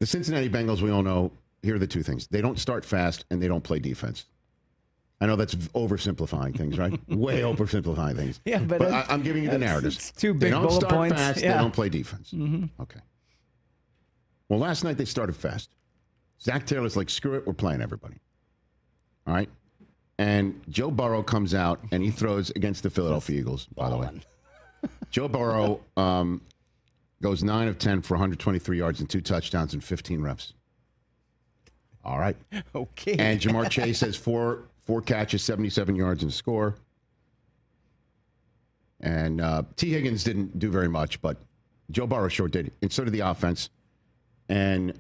The Cincinnati Bengals, we all know, here are the two things. They don't start fast, and they don't play defense. I know that's oversimplifying things, right? Way oversimplifying things. Yeah, but I'm giving you the narratives. It's two big bullet points. They don't start fast. Yeah. They don't play defense. Mm-hmm. Okay. Well, last night they started fast. Zach Taylor's like, screw it, we're playing everybody. All right? And Joe Burrow comes out, and he throws against the Philadelphia Eagles, by the way. Joe Burrow goes 9 of 10 for 123 yards and 2 touchdowns and 15 reps. All right. Okay. And Jamar Chase has four catches, 77 yards and score. And T. Higgins didn't do very much, but Joe Burrow sure did. And so did the offense. And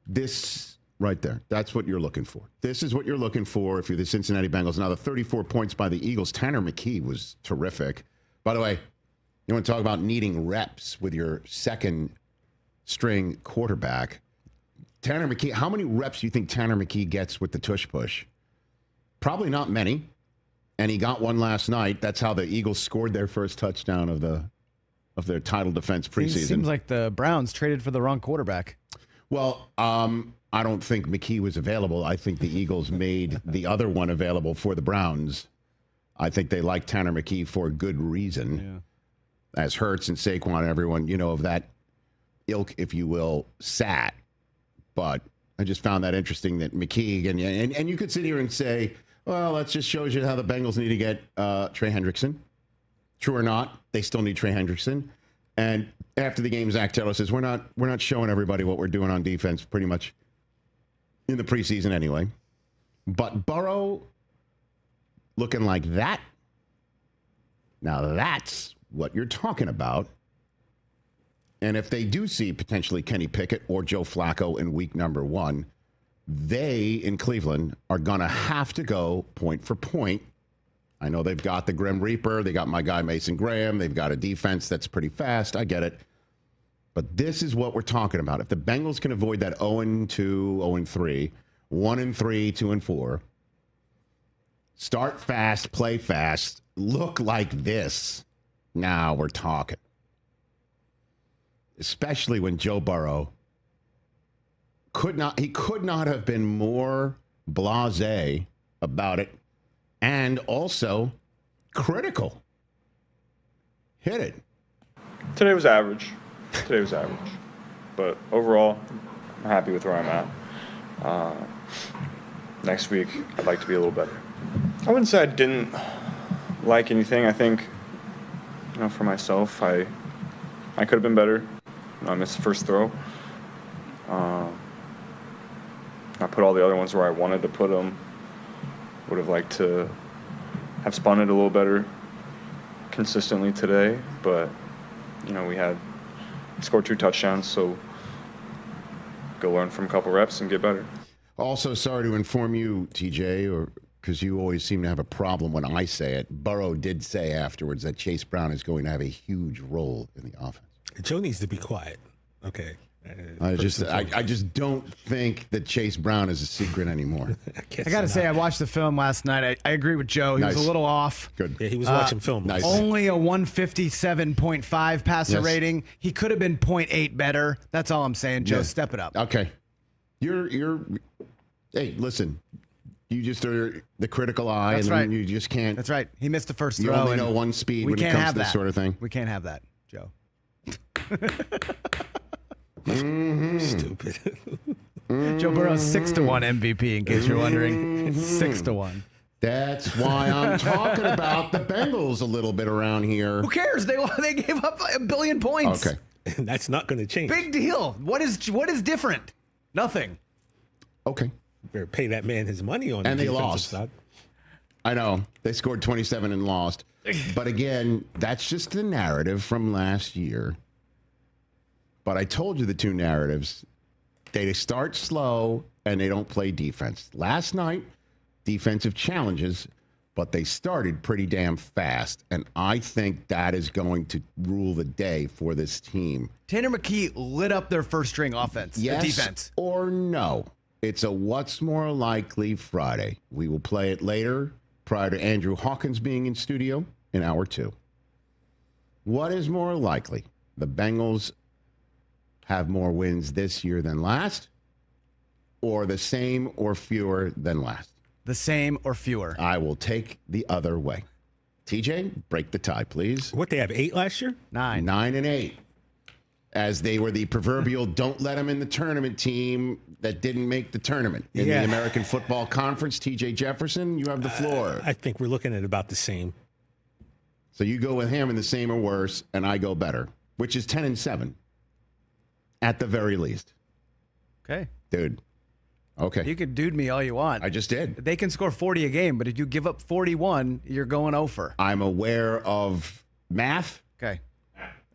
this right there, that's what you're looking for. This is what you're looking for if you're the Cincinnati Bengals. Now, the 34 points by the Eagles, Tanner McKee was terrific. By the way, you want to talk about needing reps with your second-string quarterback. Tanner McKee, how many reps do you think Tanner McKee gets with the tush push? Probably not many. And he got one last night. That's how the Eagles scored their first touchdown of their title defense preseason. It seems like the Browns traded for the wrong quarterback. Well, I don't think McKee was available. I think the Eagles made the other one available for the Browns. I think they like Tanner McKee for a good reason. Yeah. As Hurts and Saquon and everyone, of that ilk, if you will, sat. But I just found that interesting that McKee, and you could sit here and say, well, that just shows you how the Bengals need to get Trey Hendrickson. True or not, they still need Trey Hendrickson. And after the game, Zach Taylor says, we're not showing everybody what we're doing on defense pretty much in the preseason anyway. But Burrow looking like that, now that's what you're talking about. And if they do see potentially Kenny Pickett or Joe Flacco in week number 1, they in Cleveland are going to have to go point for point. I know they've got the Grim Reaper. They got my guy Mason Graham. They've got a defense that's pretty fast. I get it. But this is what we're talking about. If the Bengals can avoid that 0-2, 0-3, 1-3, 2-4, start fast, play fast, look like this, now we're talking. Especially when Joe Burrow could not have been more blasé about it and also critical. Hit it. Today was average. But overall, I'm happy with where I'm at. Next week, I'd like to be a little better. I wouldn't say I didn't like anything. I think, for myself, I could have been better. I missed the first throw. I put all the other ones where I wanted to put them. Would have liked to have spun it a little better consistently today, but we scored 2 touchdowns, so go learn from a couple reps and get better. Also, sorry to inform you, TJ, because you always seem to have a problem when I say it. Burrow did say afterwards that Chase Brown is going to have a huge role in the offense. Joe needs to be quiet. Okay. I just don't think that Chase Brown is a secret anymore. I got to say, I watched the film last night. I agree with Joe. He was a little off. Good. Yeah, he was watching film. Nice. Only a 157.5 passer rating. He could have been 0.8 better. That's all I'm saying, Joe. Yeah. Step it up. Okay. Hey, listen. You just are the critical eye. That's right. You just can't. That's right. He missed the first throw. You only know one speed when it comes to this sort of thing. We can't have that, Joe. Stupid. Joe Burrow's 6-1 MVP, in case you're wondering. 6-1. That's why I'm talking about the Bengals a little bit around here. Who cares? They gave up 1 billion points. Okay. That's not going to change. Big deal. What is different? Nothing. Okay. Better pay that man his money on. And they lost. Side. I know. They scored 27 and lost. But again, that's just the narrative from last year. But I told you the two narratives. They start slow and they don't play defense. Last night, defensive challenges, but they started pretty damn fast. And I think that is going to rule the day for this team. Tanner McKee lit up their first string offense. Yes the defense. Or no. It's a what's more likely Friday. We will play it later prior to Andrew Hawkins being in studio in hour 2. What is more likely? The Bengals have more wins this year than last, or the same or fewer than last? The same or fewer. I will take the other way. TJ, break the tie, please. What, they have 8 last year? 9. 9 and 8. As they were the proverbial don't let them in the tournament team that didn't make the tournament. In the American Football Conference, TJ Jefferson, you have the floor. I think we're looking at about the same. So you go with him in the same or worse, and I go better, which is 10 and 7 at the very least. Okay. Dude. Okay. You can dude me all you want. I just did. They can score 40 a game, but if you give up 41, you're going over. I'm aware of math. Okay.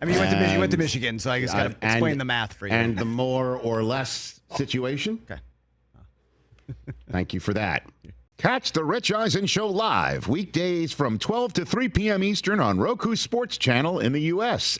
I mean, you went to Michigan, so I just got to explain the math for you. And the more or less situation. Okay. Thank you for that. Catch the Rich Eisen Show live weekdays from 12 to 3 p.m. Eastern on Roku Sports Channel in the U.S.